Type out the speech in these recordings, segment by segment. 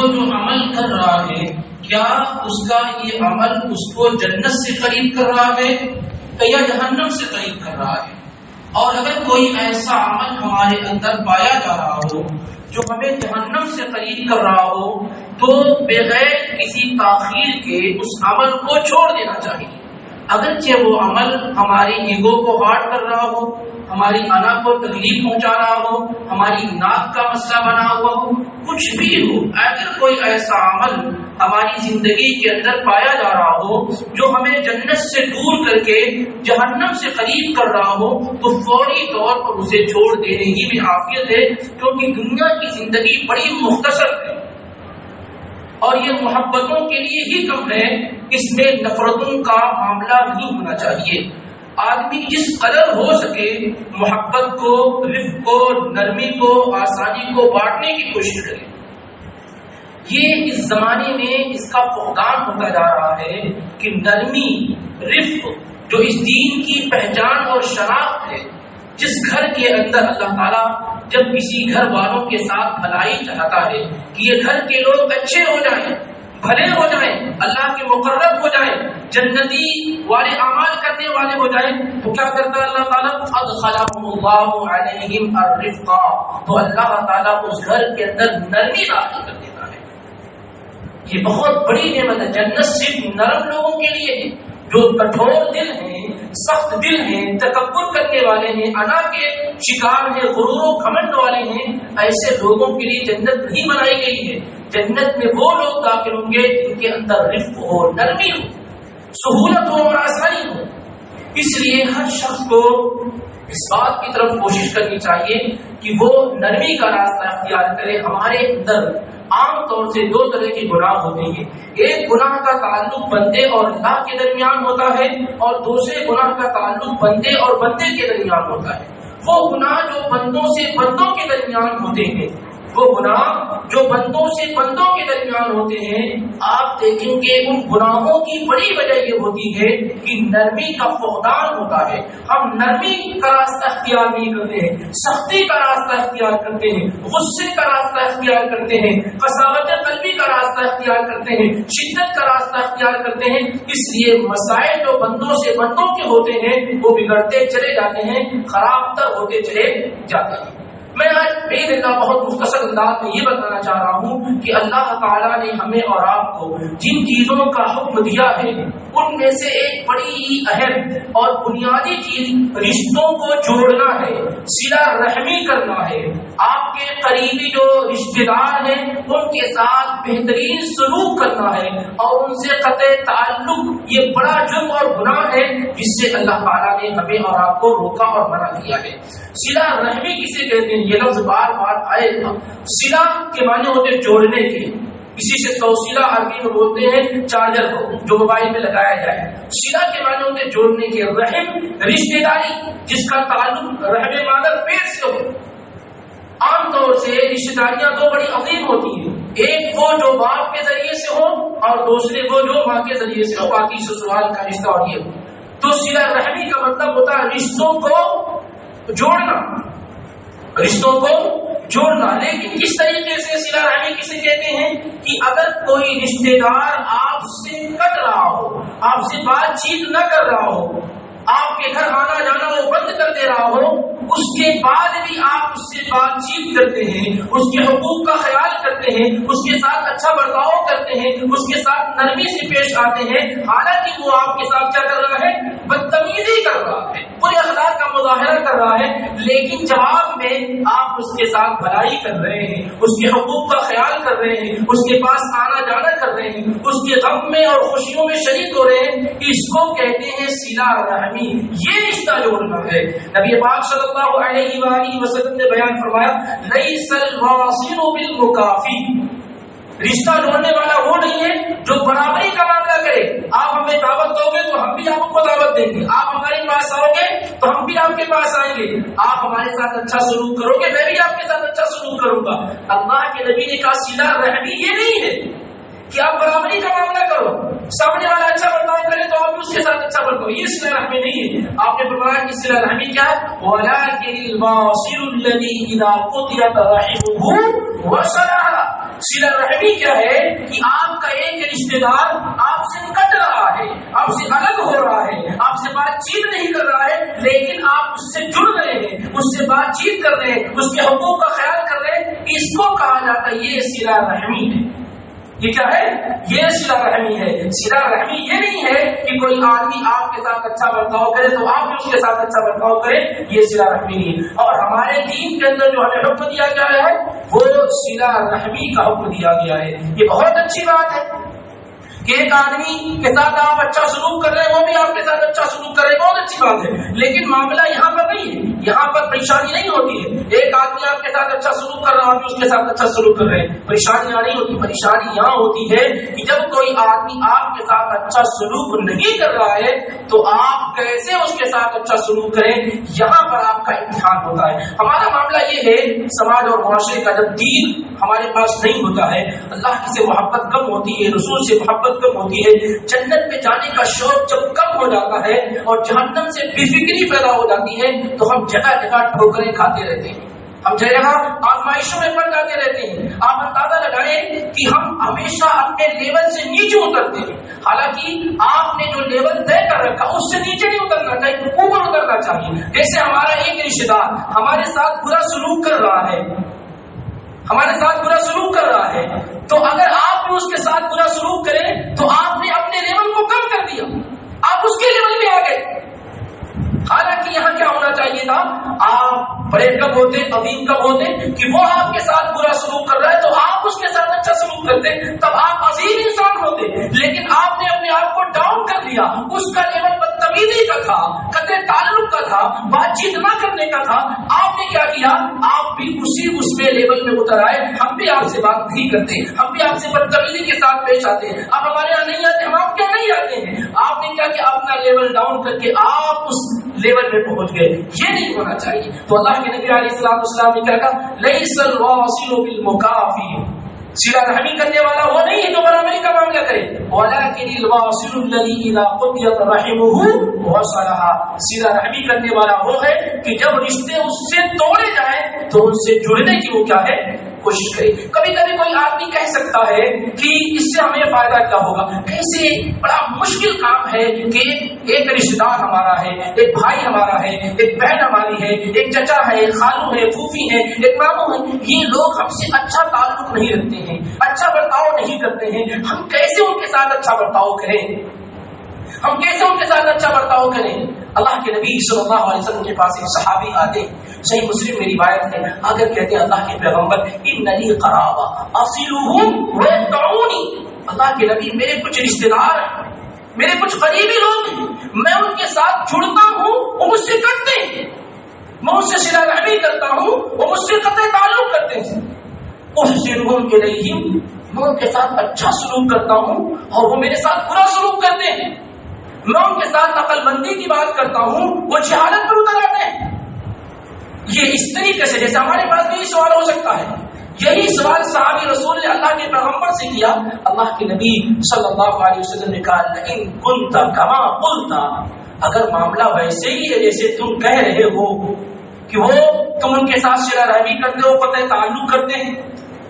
وہ جو عمل کر رہا ہے کیا اس کا یہ عمل اس کو جنت سے قریب کر رہا ہے یا جہنم سے قریب کر رہا ہے؟ اور اگر کوئی ایسا عمل ہمارے اندر پایا جا رہا ہو جو ہمیں جہنم سے قریب کر رہا ہو تو بغیر کسی تاخیر کے اس عمل کو چھوڑ دینا چاہیے، اگرچہ وہ عمل ہماری ایگو کو ہارٹ کر رہا ہو، ہماری انا کو تکلیف پہنچا رہا ہو، ہماری ناک کا مسئلہ بنا ہوا ہو، کچھ بھی ہو، اگر کوئی ایسا عمل ہماری زندگی کے اندر پایا جا رہا ہو جو ہمیں جنت سے دور کر کے جہنم سے قریب کر رہا ہو تو فوری طور پر اسے چھوڑ دینے کی بھی عافیت ہے، کیونکہ دنیا کی زندگی بڑی مختصر ہے اور یہ محبتوں کے لیے ہی کم ہے، اس میں نفرتوں کا معاملہ نہیں ہونا چاہیے۔ آدمی جس قدر ہو سکے محبت کو، رفق کو، نرمی کو، آسانی کو بانٹنے کی کوشش کرے۔ یہ اس زمانے میں اس کا فقدان ہوتا جا رہا ہے کہ نرمی، رفق جو اس دین کی پہچان اور شناخت ہے، جس گھر کے اندر اللہ تعالیٰ جب کسی گھر والوں کے ساتھ بھلائی چاہتا ہے کہ یہ گھر کے لوگ اچھے ہو جائیں، بھلے ہو جائیں، اللہ کے مقرب ہو جائیں، جنتی والے اعمال کرنے والے ہو جائیں، تو کیا کرتا ہے اللہ تعالیٰ؟ ادخلهم اللہ علیہم الرفق، تو اللہ تعالیٰ اس گھر کے اندر نرمی داخل کر دیتا ہے۔ یہ بہت بڑی نعمت ہے۔ جنت صرف نرم لوگوں کے لیے ہے، جو کٹھور دل ہیں، سخت دل ہیں، تکبر کرنے والے ہیں، انا کے شکار ہیں، غرور و گھمنڈ والے ہیں، ایسے لوگوں کے لیے جنت نہیں بنائی گئی ہے۔ جنت میں وہ لوگ داخل ہوں گے جن کے اندر رفق ہو، نرمی ہو، سہولت ہو اور آسانی ہو۔ اس لیے ہر شخص کو اس بات کی طرف کوشش کرنی چاہیے کہ وہ نرمی کا راستہ اختیار کرے۔ ہمارے اندر عام طور سے دو طرح کے گناہ ہوتے ہیں، ایک گناہ کا تعلق بندے اور اللہ کے درمیان ہوتا ہے اور دوسرے گناہ کا تعلق بندے اور بندے کے درمیان ہوتا ہے۔ وہ گناہ جو بندوں سے بندوں کے درمیان ہوتے ہیں، وہ گناہ جو بندوں سے بندوں کے درمیان ہوتے ہیں، آپ دیکھیں گے ان گناہوں کی بڑی وجہ یہ ہوتی ہے کہ نرمی کا فقدان ہوتا ہے۔ ہم نرمی کا راستہ اختیار نہیں کرتے ہیں، سختی کا راستہ اختیار کرتے ہیں، غصے کا راستہ اختیار کرتے ہیں، قساوت قلبی کا راستہ اختیار کرتے ہیں، شدت کا راستہ اختیار کرتے ہیں۔ اس لیے مسائل جو بندوں سے بندوں کے ہوتے ہیں وہ بگڑتے چلے جاتے ہیں، خراب تر ہوتے چلے جاتے ہیں۔ میں آج بے اللہ بہت مختصر انداز میں یہ بتانا چاہ رہا ہوں کہ اللہ تعالیٰ نے ہمیں اور آپ کو جن چیزوں کا حکم دیا ہے ان میں سے ایک بڑی ہی اہم اور بنیادی چیز رشتوں کو جوڑنا ہے، صلہ رحمی کرنا ہے، آپ کے قریبی جو رشتے دار ہیں ان کے ساتھ بہترین سلوک کرنا ہے اور ان سے قطع تعلق۔ یہ بڑا جرم اور گناہ ہے جس سے اللہ تعالیٰ نے ہمیں اور آپ کو روکا اور منع کیا ہے۔ صلہ رحمی کسے کہتے ہیں؟ یہ لفظ بار بار آئے گا۔ صلہ کے معنی ہوتے جوڑنے کے، اسی سے توصیلہ عربی میں بولتے ہیں چارجر کو جو موبائل میں لگایا جائے۔ صلہ کے معنی ہوتے جوڑنے کے، رحم رشتہ داری جس کا تعلق رحم مادر پیٹ سے ہو۔ عام طور سے رشتہ داریاں دو بڑی عظیم ہوتی ہیں، ایک وہ جو باپ کے ذریعے سے ہو اور دوسرے وہ جو ماں کے ذریعے سے ہو، باقی سسرال کا رشتہ اور یہ ہو۔ تو صلہ رحمی کا مطلب ہوتا ہے رشتوں کو جوڑنا، رشتوں کو جوڑنا۔ لیکن کس طریقے سے صلہ رحمی کسے کہتے ہیں کہ اگر کوئی رشتہ دار آپ سے کٹ رہا ہو، آپ سے بات چیت نہ کر رہا ہو، آپ کے گھر آنا جانا وہ بند کر دے رہا ہو، اس کے بعد بھی آپ اس سے بات چیت کرتے ہیں، اس کے حقوق کا خیال کرتے ہیں، اس کے ساتھ اچھا برتاؤ کرتے ہیں، اس کے ساتھ نرمی سے پیش آتے ہیں، حالانکہ وہ آپ کے ساتھ کیا کر رہا ہے؟ بدتمیزی کر رہا ہے، برے اخلاق کا مظاہرہ کر رہا ہے، لیکن جواب میں آپ اس کے ساتھ بھلائی کر رہے ہیں، اس کے حقوق کا خیال کر رہے ہیں، اس کے پاس آنا جانا کر رہے ہیں، اس کے غم میں اور خوشیوں میں شریک ہو رہے ہیں۔ اس کو کہتے ہیں صلہ رحمی۔ یہ رشتہ جوڑنا ہے۔ نبی پاک صلی اللہ علیہ وآلہ وسلم نے بیان فرمایا لیس الواصل بالمکافی، رشتہ جوڑنے والا وہ نہیں ہے جو برابری کا معاملہ کرے۔ آپ ہمیں دعوت دو گے تو ہم بھی آپ کو دعوت دیں گے، آپ ہمارے پاس آؤ گے تو ہم بھی آپ کے پاس آئیں گے، آپ ہمارے ساتھ اچھا سلوک کرو گے میں بھی آپ کے ساتھ اچھا سلوک کروں گا۔ اللہ کے نبی نے کہا صلہ رحمی یہ نہیں ہے کہ آپ برابری کا معاملہ کرو، سامنے والا اچھا برتاؤ کرے تو آپ بھی اس کے ساتھ اچھا برتاؤ، یہ صلہ رحمی نہیں ہے۔ آپ نے فرمایا کہ صلہ رحمی کیا ہے؟ وَلَٰكِنِ الْوَاصِلُ الَّذِي إِذَا قُطِعَتْ رَحِمُهُ وَصَلَهَا، صلہ رحمی کیا ہے کہ آپ کا ایک رشتے دار آپ سے کٹ رہا ہے، آپ سے الگ ہو رہا ہے، آپ سے بات چیت نہیں کر رہا ہے، لیکن آپ اس سے جڑ رہے ہیں، اس سے بات چیت کر رہے ہیں، اس کے حقوق کا خیال کر رہے ہیں، اس کو کہا جاتا ہے یہ صلہ رحمی ہے۔ یہ کیا ہے؟ یہ صلہ رحمی ہے۔ صلہ رحمی یہ نہیں ہے کہ کوئی آدمی آپ کے ساتھ اچھا برتاؤ کرے تو آپ بھی اس کے ساتھ اچھا برتاؤ کرے، یہ صلہ رحمی نہیں ہے۔ اور ہمارے دین کے اندر جو ہمیں حکم دیا گیا ہے وہ صلہ رحمی کا حکم دیا گیا ہے۔ یہ بہت اچھی بات ہے کہ ایک آدمی کے ساتھ آپ اچھا سلوک کر رہے ہیں، وہ بھی آپ کے ساتھ اچھا سلوک کر رہے ہیں، بہت اچھی بات ہے۔ لیکن معاملہ یہاں پر نہیں ہے، یہاں پر پریشانی نہیں ہوتی ہے۔ ایک آدمی آپ کے ساتھ اچھا سلوک کر رہا ہے، آپ بھی اس کے ساتھ اچھا سلوک کر رہے ہیں، پریشانی یہاں نہیں ہوتی۔ پریشانی یہاں ہوتی ہے کہ جب کوئی آدمی آپ کے ساتھ اچھا سلوک نہیں کر رہا ہے تو آپ کیسے اس کے ساتھ اچھا سلوک کریں، یہاں پر آپ کا امتحان ہوتا ہے۔ ہمارا معاملہ یہ ہے سماج اور معاشرے کا، جب دین ہمارے پاس نہیں ہوتا ہے، اللہ سے محبت کم ہوتی ہے، رسول سے محبت کم ہوتی ہے، جنت میں جانے کا شوق جب کم ہو جاتا ہے اور جہنم سے بے فکری پیدا ہو جاتی ہے تو ہم جگہ جگہ ٹھوکریں کھاتے رہتے ہیں، ہم جگہ آزمائشوں میں پڑ جاتے رہتے ہیں۔ آپ اندازہ لگائیں کہ ہم ہمیشہ اپنے لیول سے نیچے اترتے ہیں، حالانکہ آپ نے جو لیول طے کر رکھا اس سے نیچے نہیں اترنا چاہیے، اوپر اترنا چاہیے۔ جیسے ہمارا ایک رشتے دار ہمارے ساتھ برا سلوک کر رہا ہے، ہمارے ساتھ برا سلوک کر رہا ہے، تو اگر آپ بھی اس کے ساتھ برا سلوک کریں تو آپ نے اپنے لیول کو کم کر دیا، آپ اس کے لیول میں آ گئے۔ حالانکہ یہاں کیا ہونا چاہیے تھا، آپ بڑے کب ہوتے، عظیم کب ہوتے کہ وہ آپ کے ساتھ برا سلوک کر رہا ہے تو آپ اس کے ساتھ اچھا سلوک کرتے، تب آپ عظیم انسان ہوتے۔ لیکن آپ نے اپنے آپ کو ڈاؤن کر لیا، اس کا لیول بدتمیزی کا تھا، قطع تعلق کا تھا، بات چیت نہ کرنے کا تھا۔ آپ نے کیا کیا، آپ بھی اس میں لیول میں اتر آئے، ہم بھی آپ سے بات نہیں کرتے، ہم بھی آپ سے بدتمیزی کے ساتھ پیش آتے ہیں، آپ ہمارے یہاں نہیں آتے، ہم آپ کے نہیں آتے ہیں۔ آپ نے کیا کہ اپنا لیول ڈاؤن کر کے آپ اس لیول میں پہنچ گئے، یہ نہیں ہونا چاہیے۔ تو اللہ کے نبی علیہ السلام نے کہا لیس الواصل بالمکافی، صلہ رحمی کرنے والا وہ نہیں ہے جو برابری کا معاملہ کرے، ولکن الواصل الذی اذا قطعت رحمه وصلها، صلہ رحمی کرنے والا وہ ہے کہ جب رشتے اس سے توڑے جائیں تو ان سے جڑنے کی وہ کیا ہے، کوشش کرے۔ کبھی کبھی کوئی آدمی کہہ سکتا ہے کہ اس سے ہمیں فائدہ کیا ہوگا، کیسے بڑا مشکل کام ہے کہ ایک رشتہ دار ہمارا ہے، ایک بھائی ہمارا ہے، ایک بہن ہماری ہے، ایک چچا ہے، ایک خالو ہے، پھوپھی ہے، ایک ماموں ہے، یہ لوگ ہم سے اچھا تعلق نہیں رکھتے ہیں، اچھا برتاؤ نہیں کرتے ہیں، ہم کیسے ان کے ساتھ اچھا برتاؤ کریں، ہم کیسے ان کے ساتھ اچھا برتاؤ کریں۔ اللہ کے نبی صلی اللہ علیہ وسلم کے پاس ایک صحابی آتے، صحیح مسلم میں روایت ہے، اگر کہتے ہیں اللہ کے پیغمبر ان لی قرابہ اصلهم ويدعوني، اللہ کے نبی میرے کچھ رشتے دار ہیں، میرے کچھ قریبی لوگ ہیں، میں ان کے ساتھ جڑتا ہوں وہ مجھ سے کٹتے ہیں، میں ان سے صلہ رحمی کرتا ہوں وہ مجھ سے قطع تعلق کرتے ہیں، احسنهم الیہم، میں ان کے ساتھ اچھا سلوک کرتا ہوں اور وہ میرے ساتھ برا سلوک کرتے ہیں، میں ان کے ساتھ عقل مندی کی بات کرتا ہوں وہ جہالت پر اتر آتے ہیں۔ یہ اس طریقے سے جیسے ہمارے پاس بھی سوال ہو سکتا ہے، یہی سوال صحابی رسول نے اللہ کے پیغمبر سے کیا، اللہ کے نبی صلی اللہ علیہ وسلم نے کہا لئن كنت كما قلت، اگر معاملہ ویسے ہی ہے جیسے تم کہہ رہے ہو کہ وہ تم ان کے ساتھ صلہ رحمی کرتے ہو، قطع تعلق کرتے ہیں،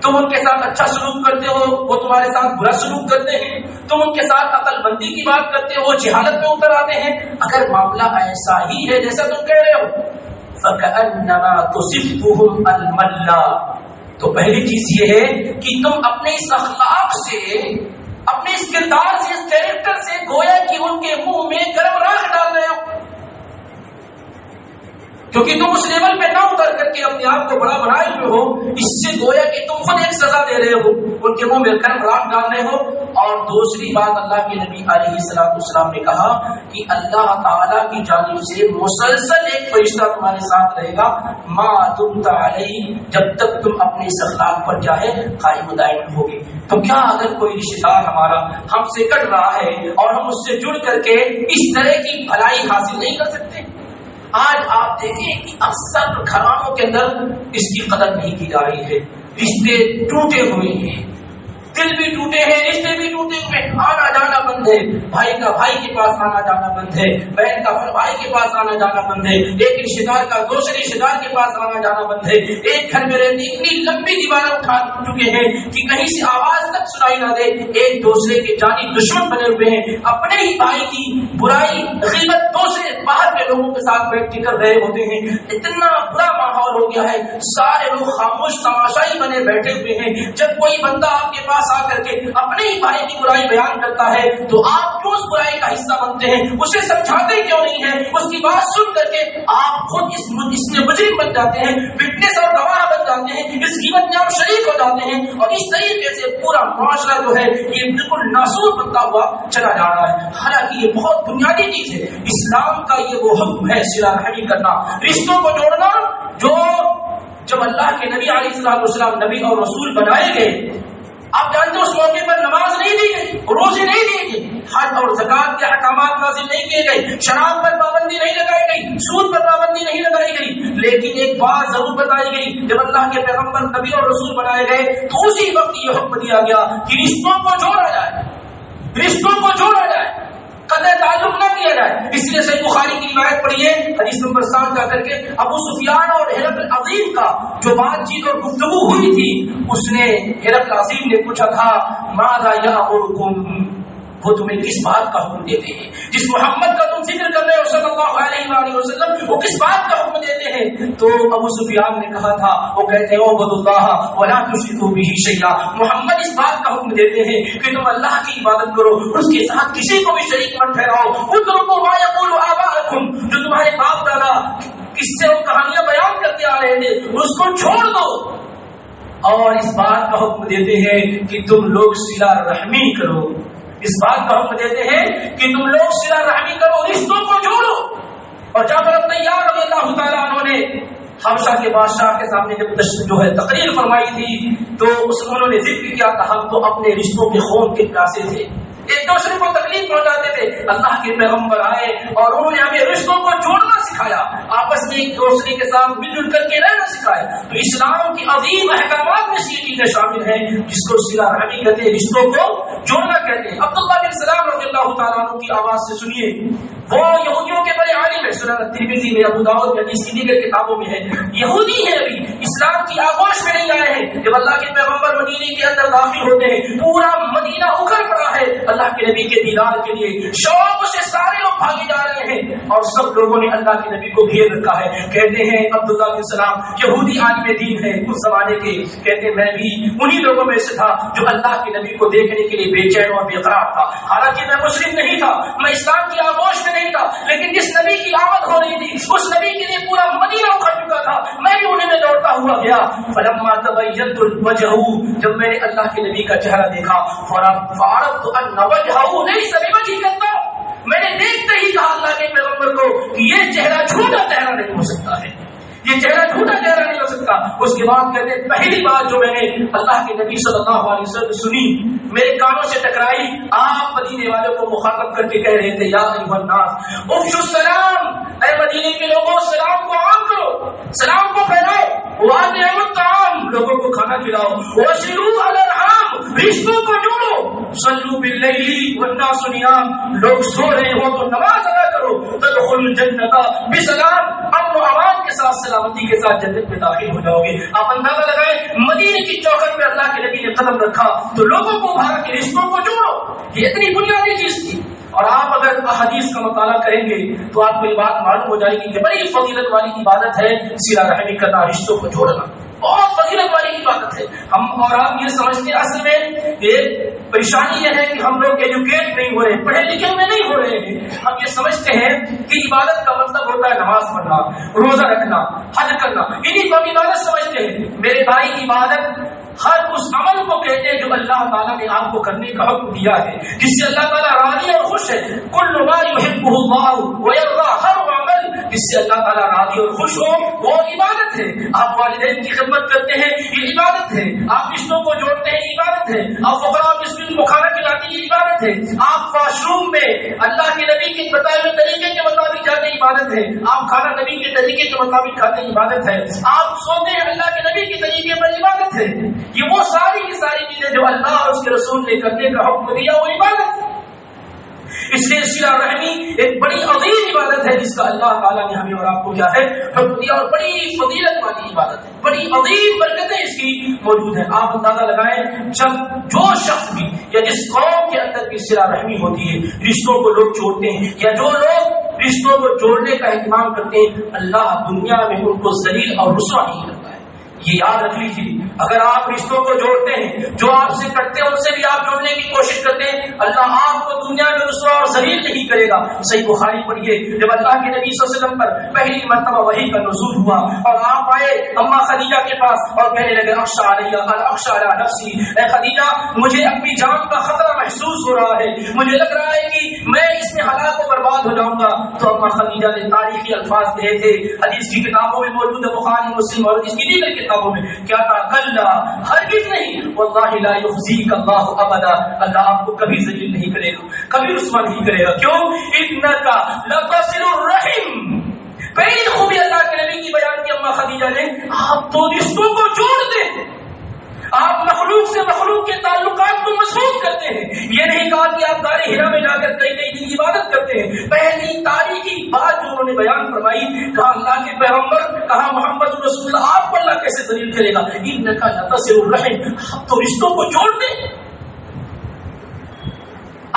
تم ان کے ساتھ اچھا سلوک کرتے ہو وہ تمہارے ساتھ برا سلوک کرتے ہیں، تم ان کے ساتھ عقل بندی کی بات کرتے ہو وہ جہالت میں اتر آتے ہیں، اگر معاملہ ایسا ہی ہے جیسا تم کہہ رہے ہو فَكَأَنَّمَا تُصِفُّهُمْ الْمَلَّةُ، تو پہلی چیز یہ ہے کہ تم اپنے اس اخلاق سے، اپنے اس کردار سے، اس کیریکٹر سے گویا کہ ان کے منہ میں گرم راکھ ڈال رہے ہو، کیونکہ تم اس لیول پہ نہ اتر کر کے اپنے آپ کو بڑا بنائے ہوئے ہو، اس سے گویا کہ تم خود ایک سزا دے رہے ہو، ان کے منہ میں گرم راکھ ڈال رہے ہو۔ اور دوسری بات اللہ کے نبی علیہ السلام نے کہا کہ اللہ تعالیٰ کی جانب سے مسلسل ایک فرشتہ تمہارے ساتھ رہے گا ما دمت علیہ، جب تک تم اپنے اس اخلاق پر چاہے قائم دائم ہوگے۔ تو کیا اگر کوئی رشتہ دار ہمارا ہم سے کٹ رہا ہے اور ہم اس سے جڑ کر کے اس طرح کی بھلائی حاصل نہیں کر سکتے؟ آج آپ دیکھیں کہ اکثر گھرانوں کے اندر اس کی قدر نہیں کی جا رہی ہے، رشتے ٹوٹے ہوئے ہیں، دل بھی ٹوٹے ہیں، رشتے بھی ٹوٹے ہوئے، آنا جانا بند ہے، بھائی کا بھائی کے پاس آنا جانا بند ہے، بہن کا بھائی کے پاس آنا جانا بند ہے، ایک رشتے دار کا دوسرے رشتے دار کے پاس آنا جانا بند ہے، ایک گھر میں رہتے اتنی لمبی دیواریں اٹھا چکے ہیں کہ کہیں سے آواز تک سنائی نہ دے، ایک دوسرے کے جانی دشمن بنے ہوئے ہیں، اپنے ہی بھائی کی برائی غیبت دوسرے باہر کے لوگوں کے ساتھ بیٹھ کر رہے ہوتے ہیں، اتنا برا ماحول ہو گیا ہے، سارے لوگ خاموش تماشائی بنے بیٹھے ہوئے ہیں۔ جب کوئی بندہ آپ کے پاس آ کر کے اپنے ہی بھائی کی برائی بیان کرتا ہے تو آپ کیوں اس برائی کا حصہ بنتے ہیں؟ اسے سمجھاتے کیوں نہیں ہیں؟ اس کی بات سن کر کے آپ خود اس میں مجرم بن جاتے ہیں، وٹنس اور گواہ بن جاتے ہیں، اس غیبت میں آپ شریک ہو جاتے ہیں، اور اس طریقے سے پورا معاشرہ جو ہے یہ بالکل ناسور بنتا ہوا چلا جا رہا ہے۔ حالانکہ یہ بہت بنیادی چیز ہے، اسلام کا یہ وہ حکم ہے، صلہ رحمی کرنا، رشتوں کو جوڑنا۔ جو جب اللہ کے نبی علیہ السلام نبی اور رسول بنائے گئے، آپ جانتے ہیں اس موقع پر نماز نہیں دی گئی، روزے نہیں دیے گئے، حج اور زکات کے احکامات نازل نہیں کیے گئے، شراب پر پابندی نہیں لگائی گئی، سود پر پابندی نہیں لگائی گئی، لیکن ایک بات ضرور بتائی گئی، جب اللہ کے پیغمبر نبی اور رسول بنائے گئے تو اسی وقت یہ حکم دیا گیا کہ رشتوں کو جوڑا جائے، رشتوں کو جوڑا جائے، قطع تعلق نہ کیا جائے۔ اس لیے صحیح بخاری کی روایت پڑھیے، حدیث نمبر 7 جا کر کے، ابو سفیان اور ہرقل عظیم کا جو بات چیت اور گفتگو ہوئی تھی، اس نے ہرقل عظیم نے پوچھا تھا ماذا یامرکم، وہ تمہیں کس بات کا حکم دیتے ہیں؟ جس محمد کا تم ذکر کر رہے ہو صلی اللہ علیہ وآلہ وسلم، وہ کس بات کا حکم دیتے ہیں؟ تو ابو سفیان نے کہا تھا، وہ کہتے ہیں اعبدوا اللہ ولا تشرکوا به شیئا، محمد اس بات کا حکم دیتے ہیں کہ تم اللہ کی عبادت کرو، اس کے ساتھ کسی کو بھی شریک مت ٹھہراؤ، اترکوا ما یقول آباؤکم، جو تمہارے باپ دادا کس سے وہ کہانیاں بیان کرتے آ رہے تھے اس کو چھوڑ دو، اور اس بات کا حکم دیتے ہیں کہ تم لوگ صلہ رحمی کرو، اس بات کا حکم دیتے ہیں کہ تم لوگ صلہ رحمی کرو، رشتوں کو جوڑو۔ اور جعفر الطیار رضی اللہ تعالیٰ عنہ نے حبشہ کے بادشاہ کے سامنے جب جو ہے تقریر فرمائی تھی تو انہوں نے ذکر کیا تھا ہم تو اپنے رشتوں کے خون کے پیاسے تھے، ایک دوسرے کو تکلیف پہنچاتے تھے، اللہ کے پیغمبر آئے اور انہوں نے ہمیں رشتوں کو جوڑنا سکھایا، آپس میں ایک دوسرے کے ساتھ مل جل کر کے رہنا سکھایا۔ تو اسلام کی عظیم احکامات میں یہ چیزیں شامل ہیں جس کو صلہ رحمی کہتے ہیں، رشتوں کو جوڑنا کہتے ہیں۔ عبداللہ بن سلام رضی اللہ تعالیٰ عنہ کی آواز سے سنیے، وہ یہودیوں کے بڑے عالم ہے، سنن ترمذی میں، ابو داؤد میں، حدیث کی دیگر کتابوں میں ہے، یہودی ہے، ابھی اسلام کی آغوش میں نہیں آئے ہیں۔ جب اللہ کے پیغمبر مدینے کے اندر داخل ہوتے ہیں پورا مدینہ اکھڑ پڑا ہے اللہ کے نبی کے دیدار کے لیے، شوق سے سارے لوگ بھاگے جا رہے ہیں اور سب لوگوں نے اللہ کے نبی کو گھیر رکھا ہے۔ کہتے ہیں عبداللہ بن سلام یہودی عالم دین ہے اس زمانے کے، کہتے ہیں میں بھی انہی لوگوں میں سے تھا جو اللہ کے نبی کو دیکھنے کے لیے بے چین اور بے قرار تھا، حالانکہ میں مسلم نہیں تھا، میں اسلام کی آغوش میں نہیں تھا، لیکن جس نبی کی آمد ہو رہی تھی اس نبی کے لیے پورا مدینہ اکھڑ چکا تھا، میں بھی انہیں میں دوڑتا ہوا گیا۔ فلما تبینت وجہہ، جب میں نے اللہ کے نبی کا چہرہ دیکھا، فعرفت ان وجہہ لیس بوجہ کذاب، میں نے دیکھتے ہی کہا اللہ کے پیغمبر کو کہ یہ چہرہ جھوٹا چہرہ نہیں ہو سکتا ہے، یہ چہرہ جھوٹا چہرہ نہیں ہو سکتا۔ اس کے بعد کہتے ہیں پہلی بات جو میں نے اللہ کے نبی صلی اللہ علیہ وسلم سنی، میرے کانوں سے ٹکرائی، آپ مدینے والوں کو مخاطب کر کے کہہ رہے تھے یا ایھا الناس افشوا السلام، اے مدینے کے لوگوں سلام کو عام کرو، سلام کو پھیلاؤ، واطعموا الطعام، لوگوں کو کھانا کھلاؤ، وصلوا الارحام، رشتوں کو جوڑو، صلوا باللیل والناس نیام، لوگ سو رہے ہو تو نماز ادا کرو، تدخلوا الجنۃ بسلام، امن و امان کے ساتھ سلامتی کے ساتھ جنت میں داخل ہو جاؤ گے۔ آپ اندازہ لگائیں مدینے کی چوکھٹ پہ اللہ کے نبی نے قدم رکھا تو لوگوں کو بھارت کے رشتوں کو جوڑو، یہ اتنی بنیادی چیز تھی۔ اور آپ اگر احادیث کا مطالعہ کریں گے تو آپ کو یہ بات معلوم ہو جائے گی کہ بڑی فضیلت والی عبادت ہے صلہ رحمی کرنا، رشتوں کو جوڑنا، بہت فضیلت والی عبادت ہے۔ ہم اور آپ یہ سمجھتے ہیں اصل میں ایک پریشانی یہ ہے کہ ہم لوگ ایجوکیٹ نہیں ہو رہے، پڑھے لکھے میں نہیں ہو رہے ہیں، ہم یہ سمجھتے ہیں کہ عبادت کا مطلب ہوتا ہے نماز پڑھنا، روزہ رکھنا، حج کرنا، انہیں کو عبادت سمجھتے ہیں۔ میرے بھائی عبادت ہر اس عمل کو کہتے ہیں جو اللہ تعالیٰ نے آپ کو کرنے کا حکم دیا ہے، جس سے اللہ تعالیٰ راضی اور خوش ہے۔ کل ما یحبہ اللہ ویرضا، ہر عمل جس سے اللہ تعالیٰ راضی اور خوش ہو وہ عبادت ہے۔ آپ والدین کی خدمت کرتے ہیں یہ عبادت ہے، آپ رشتوں کو جوڑتے ہیں عبادت ہے، آپ فقراء مسکینوں ان کو کھانا کھلاتے یہ عبادت ہے. آپ واش روم میں اللہ کے نبی کے بتائے ہوئے طریقے کے مطابق جاتے عبادت ہے. آپ کھانا نبی کے طریقے کے مطابق کھاتے عبادت ہے. آپ سوتے ہیں اللہ کے نبی کے طریقے پر عبادت ہے. یہ وہ ساری کی ساری چیزیں جو اللہ اور اس کے رسول نے کرنے کا حکم دیا وہ عبادت ہے. اس لیے صلہ رحمی ایک بڑی عظیم عبادت ہے جس کا اللہ تعالیٰ نے ہمیں اور آپ کو کیا ہے حکم دیا, اور بڑی فضیلت والی عبادت ہے, بڑی عظیم برکتیں اس کی موجود ہیں. آپ اندازہ لگائیں جب جو شخص بھی یا جس قوم کے اندر بھی صلہ رحمی ہوتی ہے, رشتوں کو لوگ جوڑتے ہیں یا جو لوگ رشتوں کو جوڑنے کا اہتمام کرتے ہیں, اللہ دنیا میں ان کو ذلیل اور رسوا نہیں کرتا ہے. یہ یاد رکھ لیجیے, اگر آپ رشتوں کو جوڑتے ہیں, جو آپ سے کرتے ہیں ان سے بھی آپ جوڑنے کی کوشش کرتے ہیں, اللہ آپ کو دنیا میں رسوا اور ذلیل نہیں کرے گا. صحیح بخاری پڑھیے, جب اللہ کے نبی صلی اللہ علیہ وسلم پر پہلی مرتبہ وحی کا نزول ہوا اور آپ آئے اما خدیجہ کے پاس اور کہنے لگے اخشى علیہ قال اخشى علی نفسی, اے خدیجہ مجھے اپنی جان کا خطرہ محسوس ہو رہا ہے, مجھے لگ رہا ہے کہ میں اس میں ہلاک و برباد ہو جاؤں گا. تو اما خدیجہ نے تاریخی الفاظ کہے تھے, حدیث کی کتابوں میں موجود ہے, بخاری مسلم اور حدیث کی دیگر کتابوں میں کیا تھا, کلا ہرگز نہیں, واللہ لا یخزیک اللہ ابدا, اللہ آپ کو کبھی ذلیل نہیں کرے گا, کبھی رسوا نہیں کرے گا. کیوں؟ انک لتصل الرحم. پہلی خوبی اللہ کے نبی کی بیان کی اما خدیجہ نے, آپ تو رشتوں کو جوڑ دیں, آپ مخلوق سے مخلوق کے تعلقات کو مضبوط کرتے ہیں. یہ نہیں کہا کہ آپ غار حرا میں جا کر کئی دن کی عبادت کرتے ہیں. پہلی تاریخی بات جو انہوں نے بیان فرمائی, کہا اللہ کے پیغمبر, کہا محمد رسول اللہ, آپ کو اللہ کیسے دلیل کرے گا, انک لتصل الرحم, آپ تو رشتوں کو جوڑ دیں,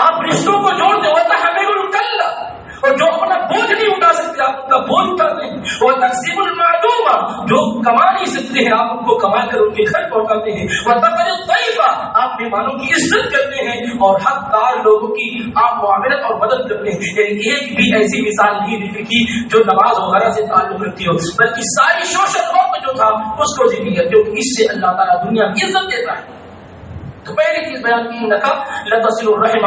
آپ رشتوں کو جوڑ دیں. وتحمل الکل, اور جو اپنا بوجھ نہیں اٹھا سکتے آپ ان کا بوجھ اٹھا دیں. وہ تقسیم المعدوم, جو کما نہیں سکتے ہیں آپ ان کو کما کر ان کے گھر پہنچاتے ہیں. وہ تقر الضیف, آپ مہمانوں کی عزت کرتے ہیں اور حقدار لوگوں کی آپ معاملت اور مدد کرتے ہیں. یعنی ایک بھی ایسی مثال نہیں ذکر کی جو نماز وغیرہ سے تعلق رکھتی ہو, بلکہ ساری شوشت وقت جو تھا اس کو ذکر کیا, کیونکہ اس سے اللہ تعالیٰ دنیا کی عزت دیتا ہے. تو پہلی چیز بیان کی, انک لتصل الرحم.